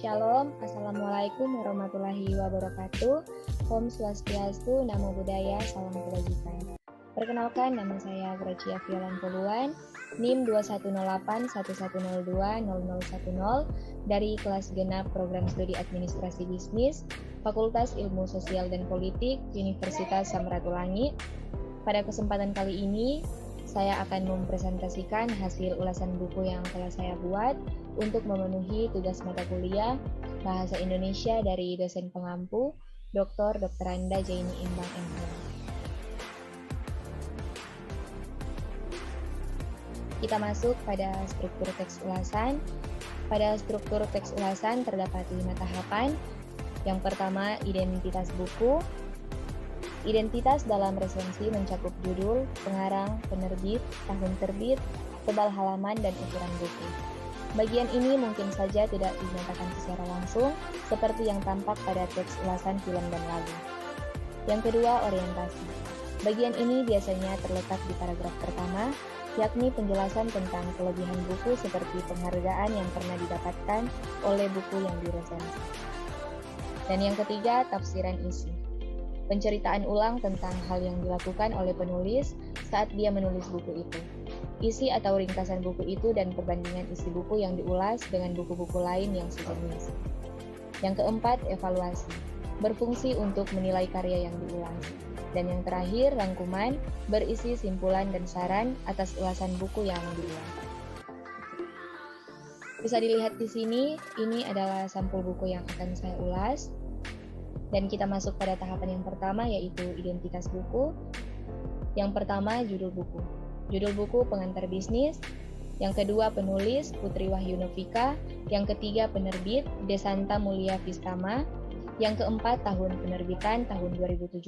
Shalom, Assalamualaikum warahmatullahi wabarakatuh. Om Swastiastu, Namo Buddhaya, Salam Kebajikan. Perkenalkan, nama saya Gracia Violan Poluan, NIM 210811020010 dari kelas genap Program Studi Administrasi Bisnis, Fakultas Ilmu Sosial dan Politik, Universitas Samratulangi. Pada kesempatan kali ini, saya akan mempresentasikan hasil ulasan buku yang telah saya buat untuk memenuhi tugas mata kuliah Bahasa Indonesia dari dosen pengampu, Dr. Anda Jaini Imbang MH. Kita masuk pada struktur teks ulasan. Pada struktur teks ulasan terdapat 5 tahapan. Yang pertama, identitas buku. Identitas dalam resensi mencakup judul, pengarang, penerbit, tahun terbit, tebal halaman, dan ukuran buku. Bagian ini mungkin saja tidak dinyatakan secara langsung, seperti yang tampak pada teks ulasan film dan lagu. Yang kedua, orientasi. Bagian ini biasanya terletak di paragraf pertama, yakni penjelasan tentang kelebihan buku seperti penghargaan yang pernah didapatkan oleh buku yang diresensi. Dan yang ketiga, tafsiran isi. Penceritaan ulang tentang hal yang dilakukan oleh penulis saat dia menulis buku itu. Isi atau ringkasan buku itu dan perbandingan isi buku yang diulas dengan buku-buku lain yang sejenis. Yang keempat, evaluasi. Berfungsi untuk menilai karya yang diulas. Dan yang terakhir, rangkuman, berisi simpulan dan saran atas ulasan buku yang diulas. Bisa dilihat di sini, ini adalah sampul buku yang akan saya ulas. Dan kita masuk pada tahapan yang pertama, yaitu identitas buku. Yang pertama, judul buku. Judul buku pengantar bisnis. Yang kedua, penulis Putri Wahyu Novika. Yang ketiga, penerbit Desanta Mulia Vistama. Yang keempat, tahun penerbitan tahun 2017.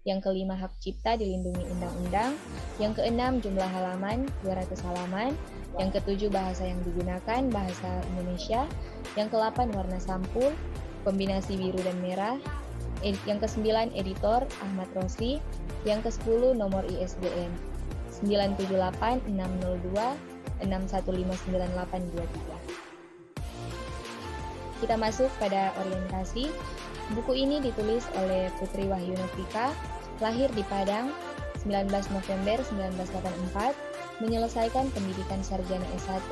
Yang kelima, hak cipta dilindungi undang-undang. Yang keenam, jumlah halaman 200 halaman. Yang ketujuh, bahasa yang digunakan bahasa Indonesia. Yang ke-8, warna sampul kombinasi biru dan merah. Yang ke-9, editor Ahmad Rosi. Yang ke-10, nomor ISBN 978-602-615983. Kita masuk pada orientasi. Buku ini ditulis oleh Putri Wahyu Novika, lahir di Padang 19 November 1984, menyelesaikan pendidikan sarjana S1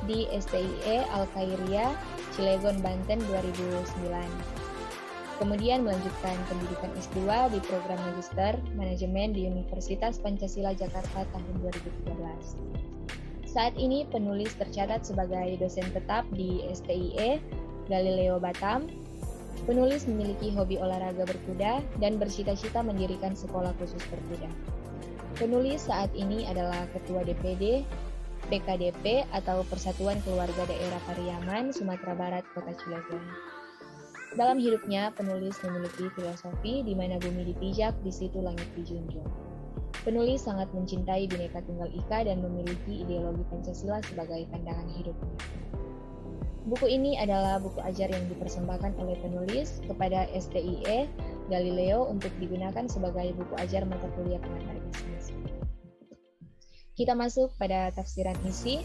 di STIE Al-Khairia, Cilegon, Banten 2009. Kemudian melanjutkan pendidikan S2 di program Magister Manajemen di Universitas Pancasila Jakarta tahun 2013. Saat ini penulis tercatat sebagai dosen tetap di STIE Galileo Batam. Penulis memiliki hobi olahraga berkuda dan bercita-cita mendirikan sekolah khusus berkuda. Penulis saat ini adalah Ketua DPD PKDP atau Persatuan Keluarga Daerah Pariaman, Sumatera Barat, Kota Cilegon. Dalam hidupnya, penulis memiliki filosofi di mana bumi dipijak, di situ langit dijunjung. Penulis sangat mencintai Bhinneka Tunggal Ika dan memiliki ideologi Pancasila sebagai pandangan hidupnya. Buku ini adalah buku ajar yang dipersembahkan oleh penulis kepada STIE Galileo untuk digunakan sebagai buku ajar mata kuliah pengantar bisnis. Kita masuk pada tafsiran isi.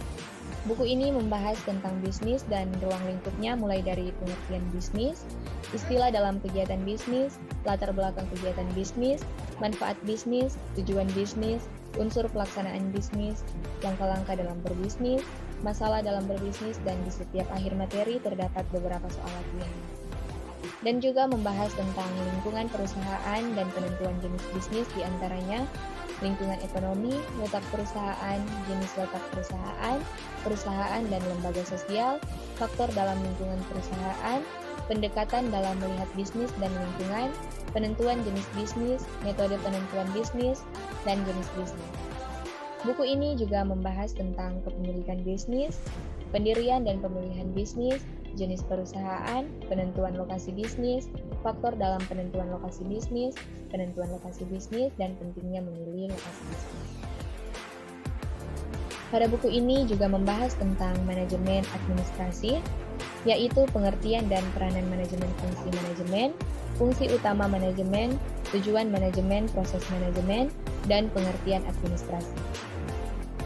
Buku ini membahas tentang bisnis dan ruang lingkupnya mulai dari pengertian bisnis, istilah dalam kegiatan bisnis, latar belakang kegiatan bisnis, manfaat bisnis, tujuan bisnis, unsur pelaksanaan bisnis, langkah-langkah dalam berbisnis, masalah dalam berbisnis, dan di setiap akhir materi terdapat beberapa soal latihan. Dan juga membahas tentang lingkungan perusahaan dan penentuan jenis bisnis, diantaranya lingkungan ekonomi, letak perusahaan, jenis letak perusahaan, perusahaan dan lembaga sosial, faktor dalam lingkungan perusahaan, pendekatan dalam melihat bisnis dan lingkungan, penentuan jenis bisnis, metode penentuan bisnis, dan jenis bisnis. Buku ini juga membahas tentang kepemilikan bisnis, pendirian dan pemulihan bisnis, jenis perusahaan, penentuan lokasi bisnis, faktor dalam penentuan lokasi bisnis, dan pentingnya memilih lokasi bisnis. Pada buku ini juga membahas tentang manajemen administrasi, yaitu pengertian dan peranan manajemen, fungsi utama manajemen, tujuan manajemen, proses manajemen, dan pengertian administrasi.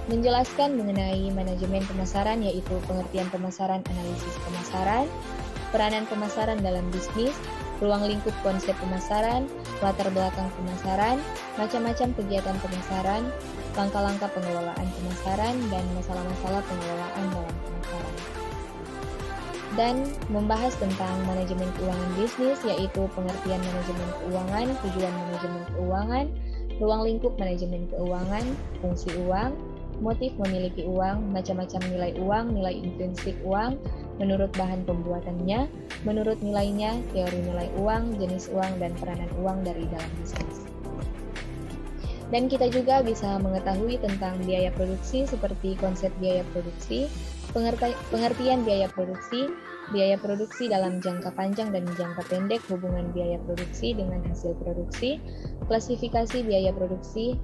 Menjelaskan mengenai manajemen pemasaran, yaitu pengertian pemasaran, analisis pemasaran, peranan pemasaran dalam bisnis, ruang lingkup konsep pemasaran, latar belakang pemasaran, macam-macam kegiatan pemasaran, langkah-langkah pengelolaan pemasaran, dan masalah-masalah pengelolaan dalam pemasaran. Dan membahas tentang manajemen keuangan bisnis, yaitu pengertian manajemen keuangan, tujuan manajemen keuangan, ruang lingkup manajemen keuangan, fungsi uang, motif memiliki uang, macam-macam nilai uang, nilai intrinsik uang, menurut bahan pembuatannya, menurut nilainya, teori nilai uang, jenis uang, dan peranan uang dari dalam bisnis. Dan kita juga bisa mengetahui tentang biaya produksi seperti konsep biaya produksi, pengertian biaya produksi dalam jangka panjang dan jangka pendek, hubungan biaya produksi dengan hasil produksi, klasifikasi biaya produksi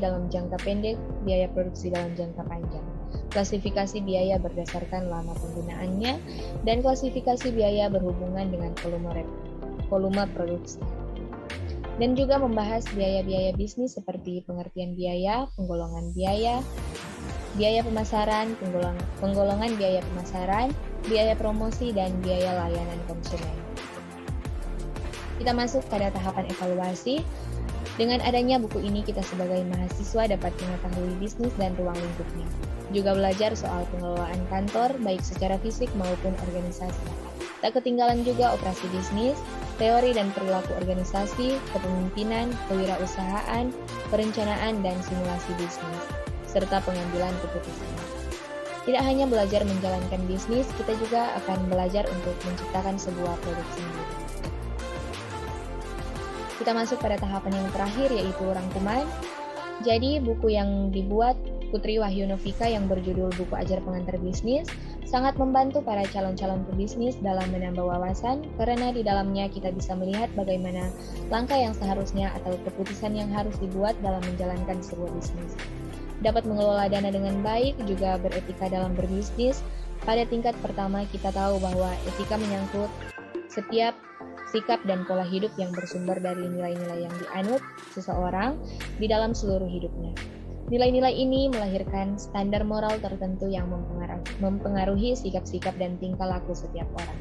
dalam jangka pendek, biaya produksi dalam jangka panjang, klasifikasi biaya berdasarkan lama penggunaannya, dan klasifikasi biaya berhubungan dengan volume produksi. Dan juga membahas biaya-biaya bisnis seperti pengertian biaya, penggolongan biaya, biaya pemasaran, penggolongan biaya pemasaran, biaya promosi, dan biaya layanan konsumen. Kita masuk pada tahapan evaluasi. Dengan adanya buku ini, kita sebagai mahasiswa dapat mengetahui bisnis dan ruang lingkupnya. Juga belajar soal pengelolaan kantor, baik secara fisik maupun organisasi. Tak ketinggalan juga operasi bisnis, teori dan perilaku organisasi, kepemimpinan, kewirausahaan, perencanaan, dan simulasi bisnis, serta pengambilan keputusan. Tidak hanya belajar menjalankan bisnis, kita juga akan belajar untuk menciptakan sebuah produk sendiri. Kita masuk pada tahapan yang terakhir, yaitu rangkuman. Jadi, buku yang dibuat Putri Wahyu Novika yang berjudul Buku Ajar Pengantar Bisnis sangat membantu para calon-calon pebisnis dalam menambah wawasan, karena di dalamnya kita bisa melihat bagaimana langkah yang seharusnya atau keputusan yang harus dibuat dalam menjalankan sebuah bisnis. Dapat mengelola dana dengan baik, juga beretika dalam berbisnis. Pada tingkat pertama, kita tahu bahwa etika menyangkut setiap sikap dan pola hidup yang bersumber dari nilai-nilai yang dianut seseorang di dalam seluruh hidupnya. Nilai-nilai ini melahirkan standar moral tertentu yang mempengaruhi sikap-sikap dan tingkah laku setiap orang.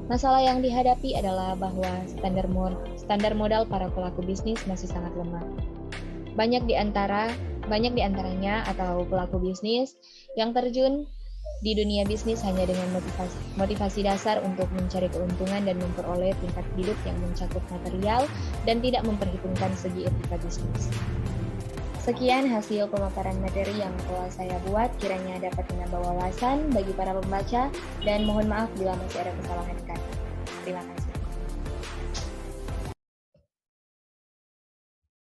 Masalah yang dihadapi adalah bahwa standar modal para pelaku bisnis masih sangat lemah. Banyak di antaranya atau pelaku bisnis yang terjun di dunia bisnis hanya dengan motivasi dasar untuk mencari keuntungan dan memperoleh tingkat hidup yang mencakup material dan tidak memperhitungkan segi etika bisnis. Sekian hasil pemaparan materi yang telah saya buat, kiranya dapat menambah wawasan bagi para pembaca, dan mohon maaf bila masih ada kesalahan kata.